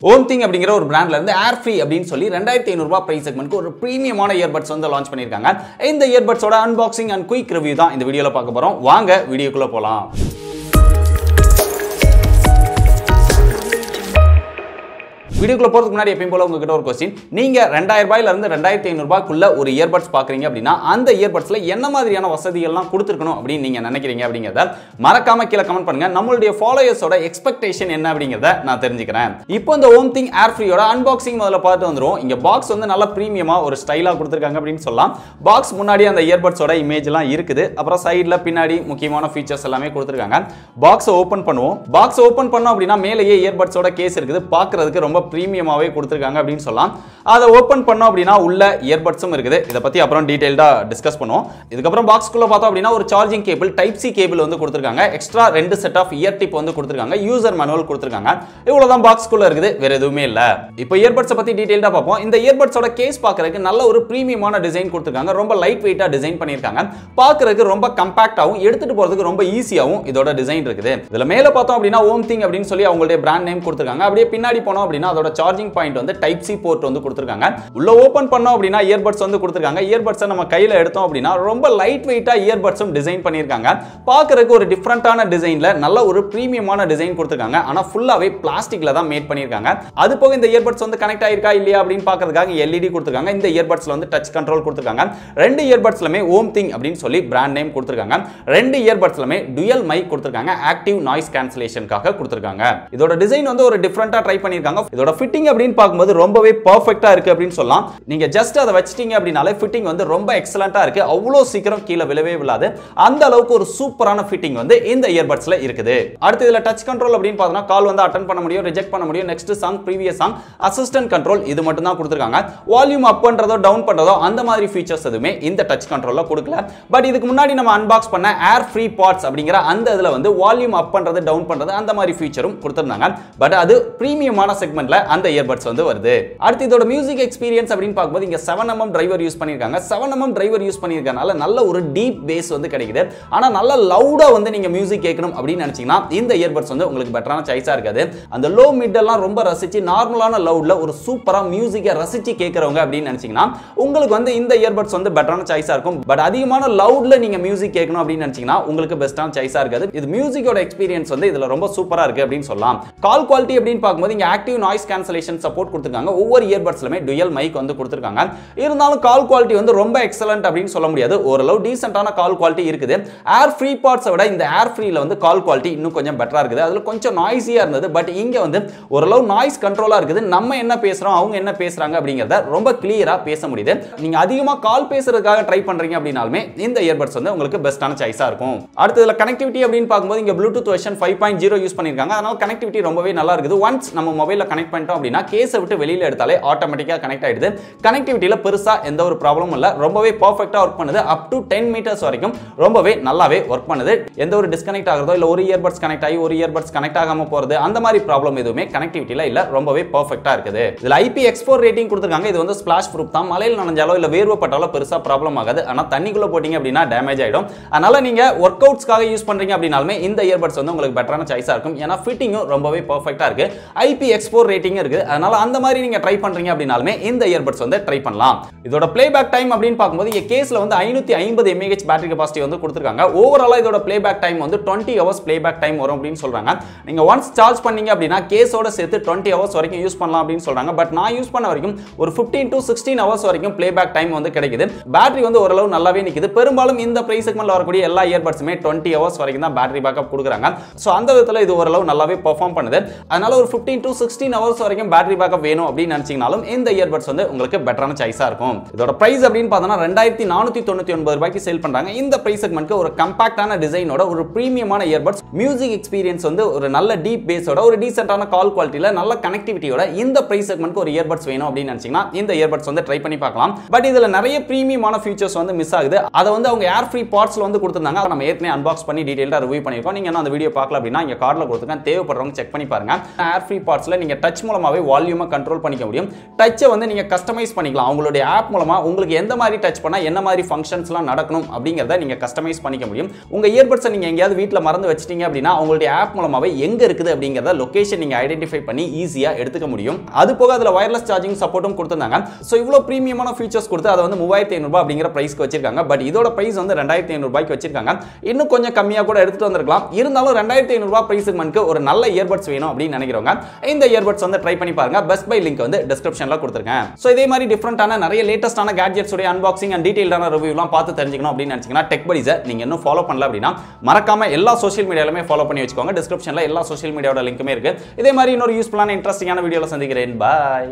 Omthing அப்படிங்கிற ஒரு பிராண்ட்ல இருந்து AirFree அப்படின்னு சொல்லி 2500 ரூபாய் பிரைஸ் செக்மென்ட்க்கு ஒரு பிரீமியமான இயர்பட்ஸ் வந்து லான்ச் பண்ணிருக்காங்க. இந்த இயர்பட்ஸோட அன்பாக்சிங் அண்ட் குயிக் ரிவ்யூ தான் இந்த வீடியோல பார்க்க போறோம். வாங்க வீடியோக்குள்ள போலாம். வீடியோக்குள்ள போறதுக்கு முன்னாடி எப்பவும் போல உங்ககிட்ட ஒரு क्वेश्चन, நீங்க 2000 ரூபாயில இருந்து 2500 ரூபாய்க்குள்ள ஒரு இயர்பட்ஸ் பாக்குறீங்க அப்படினா அந்த இயர்பட்ஸ்ல என்ன மாதிரியான வசதிகள்லாம் கொடுத்திருக்கணும் அப்படி நீங்க நினைக்கிறீங்க அப்படிங்கறத மறக்காம கீழ கமெண்ட் பண்ணுங்க. நம்மளுடைய ஃபாலோயர்ஸோட எக்ஸ்பெக்டேஷன் என்ன அப்படிங்கறத நான் தெரிஞ்சுக்கிறேன். இப்போ இந்த Omthing AirFreeயோட அன்பாக்சிங் முதல்ல பார்த்து வந்துரும். இங்க பாக்ஸ் வந்து நல்ல பிரீமியமா ஒரு ஸ்டைலா கொடுத்திருக்காங்க அப்படினு சொல்லலாம். பாக்ஸ் முன்னாடி அந்த இயர்பட்ஸோட இமேஜ் எல்லாம் இருக்குது. அப்புறம் சைடுல பின்னாடி முக்கியமான ஃபீச்சர்ஸ் எல்லாமே கொடுத்திருக்காங்க. பாக்ஸ் ஓபன் பண்ணுவோம். பாக்ஸ் ஓபன் பண்ணோம் அப்படினா மேலேயே இயர்பட்ஸோட கேஸ் இருக்குது. பார்க்கிறதுக்கு ரொம்ப பிரீமியமாவே கொடுத்திருக்காங்க அப்படினு சொல்லலாம். அதை ஓபன் பண்ணோம் அப்படினா உள்ள இயர்பட்ஸும் இருக்குது. இத பத்தி அப்புறம் டீடைலா டிஸ்கஸ் பண்ணுவோம். இதுக்கு அப்புறம் பாக்ஸ்க்குள்ள பார்த்தோம் அப்படினா ஒரு charging cable type C cable வந்து கொடுத்திருக்காங்க. Extra 2 set of ear tip வந்து கொடுத்திருக்காங்க. யூசர் மேனுவல் கொடுத்திருக்காங்க. இவ்வளவுதான் பாக்ஸ்க்குள்ள இருக்குது. வேற எதுவுமே இல்ல. இப்போ இயர்பட்ஸ் பத்தி டீடைலா பார்ப்போம். இந்த இயர்பட்ஸோட கேஸ் பார்க்கிறதுக்கு நல்ல ஒரு பிரீமியமான டிசைன் கொடுத்திருக்காங்க. ரொம்ப லைட் வெயிட்டா டிசைன் பண்ணிருக்காங்க. பார்க்கிறதுக்கு ரொம்ப காம்பாக்ட்டாவும் எடுத்துட்டு போறதுக்கு ரொம்ப ஈஸியாவும் இதோட டிசைன் இருக்குது. இதுல மேல பார்த்தோம் அப்படினா Omthing அப்படினு சொல்லி அவங்களுடைய பிராண்ட் நேம் கொடுத்திருக்காங்க. அப்படியே பின்னாடி போனோம் அப்படினா அதோட சார்ஜிங் பாயிண்ட் வந்து டைப் சி போர்ட் வந்து கொடுத்திருக்காங்க. உள்ள ஓபன் பண்ணோம் அப்படினா இயர்பட்ஸ் வந்து கொடுத்திருக்காங்க. இயர்பட்ஸை நம்ம கையில எடுத்தோம் அப்படினா ரொம்ப லைட் வெயிட்டா இயர்பட்ஸும் டிசைன் பண்ணிருக்காங்க. பார்க்கிறதுக்கு ஒரு டிஃபரண்டான டிசைன்ல நல்ல ஒரு பிரீமியமான டிசைன் கொடுத்திருக்காங்க. ஆனா ஃபுல்லாவே பிளாஸ்டிக்ல தான் மேட் பண்ணிருக்காங்க. அது போக இந்த இயர்பட்ஸ் வந்து கனெக்ட் ஆயிருக்கா இல்லையா அப்படினு பார்க்கிறதுக்காக எல்இடி கொடுத்திருக்காங்க. இந்த இயர்பட்ஸ்ல வந்து டச் கண்ட்ரோல் கொடுத்திருக்காங்க. ரெண்டு இயர்பட்ஸ்லமே Omthing அப்படினு சொல்லி பிராண்ட் நேம் கொடுத்திருக்காங்க. ரெண்டு இயர்பட்ஸ்லமே டுயல் மைக் கொடுத்திருக்காங்க. ஆக்டிவ் நாய்ஸ் கேன்சலேஷனுக்காக கொடுத்திருக்காங்க. இதோட டிசைன் வந்து ஒரு டிஃபரண்டா ட்ரை பண்ணிருக்காங்க. இதோட ஃபிட்டிங் அப்படினு பார்க்கும்போது ரொம்பவே பெர்ஃபெக்ட்டா இருக்கு அப்படினு சொல்லலாம். நீங்க ஜஸ்ட் அதை வச்சிட்டீங்க அப்படினாலே ஃபிட்டிங் வந்து ரொம்ப எக்ஸலென்ட்டா இருக்கு. அவ்வளோ சீக்கிரம் கீழ விழவே விழாது. அந்த அளவுக்கு ஒரு சூப்பரான ஃபிட்டிங் வந்து இந்த இயர்பட்ஸ்ல இருக்குது. அடுத்து இதுல டச் கண்ட்ரோல் அப்படினு பார்த்தா கால் வந்து அட்டெண்ட் பண்ண முடியும், ரிஜெக்ட் பண்ண முடியும். Next song, previous song, assistant control இது மட்டும் தான் கொடுத்திருக்காங்க. வால்யூம் அப் பண்றதோ டவுன் பண்றதோ அந்த மாதிரி ஃபீச்சர்ஸ் எதுவுமே இந்த டச் கண்ட்ரோல்ல கொடுக்கல. பட் இதுக்கு முன்னாடி நம்ம அன்பாக்ஸ் பண்ண AirFree Pods அப்படிங்கற அந்த இதுல வந்து வால்யூம் அப் பண்றது டவுன் பண்றது அந்த மாதிரி ஃபீச்சரும் கொடுத்திருந்தாங்க. பட் அது பிரீமியமான செக்மென்ட்ல அந்த இயர்பட்ஸ் வந்து வருது. அடுத்து இதோட மியூசிக் எக்ஸ்பீரியன்ஸ் அப்படினு பார்க்கும்போது இங்க 7mm டிரைவர் யூஸ் பண்ணிருக்காங்க. 7mm டிரைவர் யூஸ் பண்ணிருக்கனால நல்ல ஒரு டீப் பேஸ் வந்து கிடைக்குது. ஆனா நல்ல லவுடா வந்து நீங்க மியூசிக் கேட்கணும் அப்படினு நினைச்சீங்கன்னா இந்த இயர்பட்ஸ் வந்து உங்களுக்கு பெட்டரான சாய்ஸா இருக்காது. அந்த லோ மிட் எல்லாம் ரொம்ப ரசிச்சு நார்மலான லவுட்ல ஒரு சூப்பரா மியூசிக்கை ரசிச்சு கேட்கறவங்க அப்படினு நினைச்சீங்கன்னா உங்களுக்கு வந்து இந்த இயர்பட்ஸ் வந்து பெட்டரான சாய்ஸா இருக்கும். பட் அதிகமான லவுட்ல நீங்க மியூசிக் கேட்கணும் அப்படினு நினைச்சீங்கன்னா உங்களுக்கு பெஸ்டான சாய்ஸா இருக்காது. இது மியூசிக்கோட எக்ஸ்பீரியன்ஸ் வந்து இதுல ரொம்ப சூப்பரா இருக்கு அப்படினு சொல்லலாம். கால் குவாலிட்டி அப்படினு பார்க்கும்போது இங்க ஆக்டிவ் நாய்ஸ் கேன்சலேஷன் சப்போர்ட் கொடுத்திருக்காங்க. ஒவ்வொரு இயர்பட்ஸ்லமே டுயல் மைக் வந்து கொடுத்திருக்காங்க. இருந்தாலும் கால் குவாலிட்டி வந்து ரொம்ப எக்ஸலென்ட் அப்படினு சொல்ல முடியாது. ஓரளவு டீசென்ட்டான கால் குவாலிட்டி இருக்குது. AirFree Pods விட இந்த AirFreeல வந்து கால் குவாலிட்டி இன்னும் கொஞ்சம் பெட்டரா இருக்குது. அதுல கொஞ்சம் நாய்ஸியா இருந்தது. பட் இங்க வந்து ஓரளவு நாய்ஸ் கண்ட்ரோலா இருக்குது. நம்ம என்ன பேசுறோம் அவங்க என்ன பேசுறாங்க அப்படிங்கறத ரொம்ப கிளியரா பேச முடியுது. நீங்க அதிகமா கால் பேசுறதுக்காக ட்ரை பண்றீங்க அப்படினாலுமே இந்த இயர்பட்ஸ் வந்து உங்களுக்கு பெஸ்டான சாய்ஸா இருக்கும். அடுத்து இதுல கனெக்டிவிட்டி அப்படினு பார்க்கும்போது இங்க Bluetooth வெர்ஷன் 5.0 யூஸ் பண்ணிருக்காங்க. அதனால கனெக்டிவிட்டி ரொம்பவே நல்லா இருக்குது. ஒன்ஸ் நம்ம மொபைல்ல கனெக்ட் பண்ணிட்டோம் அப்படினா கேஸை விட்டு வெளியில எடுத்தாலே ஆட்டோமேட்டிக்கா கனெக்ட் ஆயிடுது. கனெக்டிவிட்டில பெருசா எந்த ஒரு ப்ராப்ளமும் இல்ல. ரொம்பவே பெர்ஃபெக்ட்டா வர்க் பண்ணுது. அப் டு 10 மீட்டர்ஸ் வரைக்கும் ரொம்பவே நல்லாவே வர்க் பண்ணுது. எந்த ஒரு டிஸ்கனெக்ட் ஆகுறதோ இல்ல ஒரு இயர்பட்ஸ் கனெக்ட் ஆகி ஒரு இயர்பட்ஸ் கனெக்ட் ஆகாம போறது அந்த மாதிரி ப்ராப்ளம் எதுவுமே கனெக்டிவிட்டில இல்ல. ரொம்பவே பெர்ஃபெக்ட்டா இருக்குது. இதுல IPX4 ரேட்டிங் கொடுத்திருக்காங்க. இது வந்து ஸ்பிளாஷ் ப்ரூஃப் தான். மழையில நனைஞ்சாலோ இல்ல வேர்வைப்பட்டாலோ பெருசா ப்ராப்ளம் ஆகாது. ஆனா தண்ணிக்குள்ள போடிங்க அப்படினா டேமேஜ் ஆயிடும். அதனால நீங்க வொர்க் அவுட்ஸ்க்காக யூஸ் பண்றீங்க அப்படினாலுமே இந்த இயர்பட்ஸ் வந்து உங்களுக்கு பெட்டரான சாய்ஸா இருக்கும். ஏனா ஃபிட்டிங்கும் ரொம்பவே பெர்ஃபெக்ட்டா இருக்கு. IPX4 ரேட்டிங் இருக்கு. அதனால அந்த மாதிரி நீங்க ட்ரை பண்றீங்க அப்படினாலுமே இந்த இயர்பட்ஸ் வந்து ட்ரை பண்ணலாம். இதோட பிளேபேக் டைம் அப்படினு பார்க்கும்போது இங்க கேஸ்ல வந்து 550 mAh பேட்டரி கெபாசிட்டி வந்து கொடுத்திருக்காங்க. ஓவராலா இதோட பிளேபேக் டைம் வந்து 20 ஹவர்ஸ் பிளேபேக் டைம் வரும் அப்படினு சொல்றாங்க. நீங்க ஒன்ஸ் சார்ஜ் பண்ணீங்க அப்படினா கேஸோட சேர்த்து 20 ஹவர்ஸ் வரைக்கும் யூஸ் பண்ணலாம் அப்படினு சொல்றாங்க. பட் நான் யூஸ் பண்ண வரைக்கும் ஒரு 15 to 16 ஹவர்ஸ் வரைக்கும் பிளேபேக் டைம் வந்து கிடைக்குது. பேட்டரி வந்து ஓரளவு நல்லாவே நிக்குது. பெரும்பாலும் இந்த பிரைஸ் செக்மென்ட்ல வரக்கூடிய எல்லா இயர்பட்ஸுமே 20 ஹவர்ஸ் வரைக்கும் தான் பேட்டரி பேக்கப் கொடுக்குறாங்க. சோ அந்த விதத்துல இது ஓரளவு நல்லாவே பெர்ஃபார்ம் பண்ணுது. அதனால ஒரு 15 to 16 ஹவர்ஸ் வரைக்கும் பேட்டரி பேக்கப் வேணும் அப்படின்னு நினைச்சீங்கனாலும் இந்த இயர்பட்ஸ் வந்து உங்களுக்கு பெட்டரான சாய்ஸா இருக்கும். இதோட பிரைஸ் அப்படின்னு பார்த்தோம்னா 2499 ரூபாய்க்கு சேல் பண்றாங்க. இந்த பிரைஸ் செக்மென்ட்க்கு ஒரு காம்பாக்டான டிசைனோட ஒரு பிரீமியமான இயர்பட்ஸ், மியூசிக் எக்ஸ்பீரியன்ஸ் வந்து ஒரு நல்ல டீப் பேஸோட ஒரு டீசென்ட்டான கால் குவாலிட்டில நல்ல கனெக்டிவிட்டியோட இந்த பிரைஸ் செக்மென்ட்க்கு ஒரு இயர்பட்ஸ் வேணும் அப்படின்னு நினைச்சீங்கன்னா இந்த இயர்பட்ஸ் வந்து ட்ரை பண்ணி பார்க்கலாம். பட் இதுல நிறைய பிரீமியமான ஃபீச்சர்ஸ் வந்து மிஸ் ஆகுது. அதை வந்து அவங்க AirFree Podsல வந்து கொடுத்திருந்தாங்க. நம்ம ஏற்கனவே அன்பாக்ஸ் பண்ணி டீடைலா ரிவ்யூ பண்ணிருக்கோம். நீங்க அந்த வீடியோ பார்க்கல அப்படின்னா இங்க கார்ட்ல கொடுத்துருக்கேன். தேவைப்படுறவங்க செக் பண்ணி பாருங்க. AirFree Podsல நீங்க டச் டச் மூலமாவே வால்யூமை கண்ட்ரோல் பண்ணிக்க முடியும். டச்சை வந்து நீங்க கஸ்டமைஸ் பண்ணிக்கலாம். அவங்களுடைய ஆப் மூலமா உங்களுக்கு எந்த மாதிரி டச் பண்ணா என்ன மாதிரி ஃபங்க்ஷன்ஸ்லாம் நடக்கணும் அப்படிங்கறத நீங்க கஸ்டமைஸ் பண்ணிக்க முடியும். உங்க இயர்பட்ஸை நீங்க எங்கயாவது வீட்ல மறந்து வச்சிட்டீங்க அப்படின்னா அவங்களுடைய ஆப் மூலமாவே எங்க இருக்குது அப்படிங்கறத லொகேஷன் நீங்க ஐடென்டிஃபை பண்ணி ஈஸியா எடுத்துக்க முடியும். அது போக அதுல வயர்லெஸ் சார்ஜிங் சப்போர்ட்டும் கொடுத்திருந்தாங்க. சோ இவ்ளோ பிரீமியமான ஃபீச்சர்ஸ் கொடுத்து அதை வந்து 3500 ரூபாய் அப்படிங்கிற பிரைஸ்க்கு வச்சிருக்காங்க. பட் இதோட பிரைஸ் வந்து 2500 ரூபாய்க்கு வச்சிருக்காங்க. இன்னும் கொஞ்சம் கம்மியா கூட எடுத்துட்டு வந்திருக்கலாம். இருந்தாலும் 2500 ரூபாய் பிரைஸ்க்கு ஒரு நல்ல இயர்பட்ஸ் வேணும் அப்படின்னு நினைக்கிறவங்க இந்த இயர்பட்ஸ் வந்து ட்ரை பண்ணி பாருங்க. பெஸ்ட் பை லிங்க் வந்து டிஸ்கிரிப்ஷன்ல கொடுத்திருக்கேன். சோ இதே மாதிரி டிஃபரண்டான நிறைய லேட்டஸ்டான கேட்ஜெட்ஸ் உடைய அன்பாக்சிங் அண்ட் டீடைல்டான ரிவ்யூலாம் பார்த்து தெரிஞ்சுக்கணும் அப்படின்னு நினைச்சீங்கன்னா டெக் படீஸை நீங்க இன்னும் ஃபாலோ பண்ணல அப்படின்னா மறக்காம எல்லா சோஷியல் மீடியாலயுமே ஃபாலோ பண்ணி வச்சுக்கோங்க. டிஸ்கிரிப்ஷன்ல எல்லா சோஷியல் மீடியாவோட லிங்க்குமே இருக்கு. இதே மாதிரி இன்னொரு யூஸ்ஃபுல்லான இன்ட்ரெஸ்டிங்கான வீடியோல சந்திக்கிறேன். பை.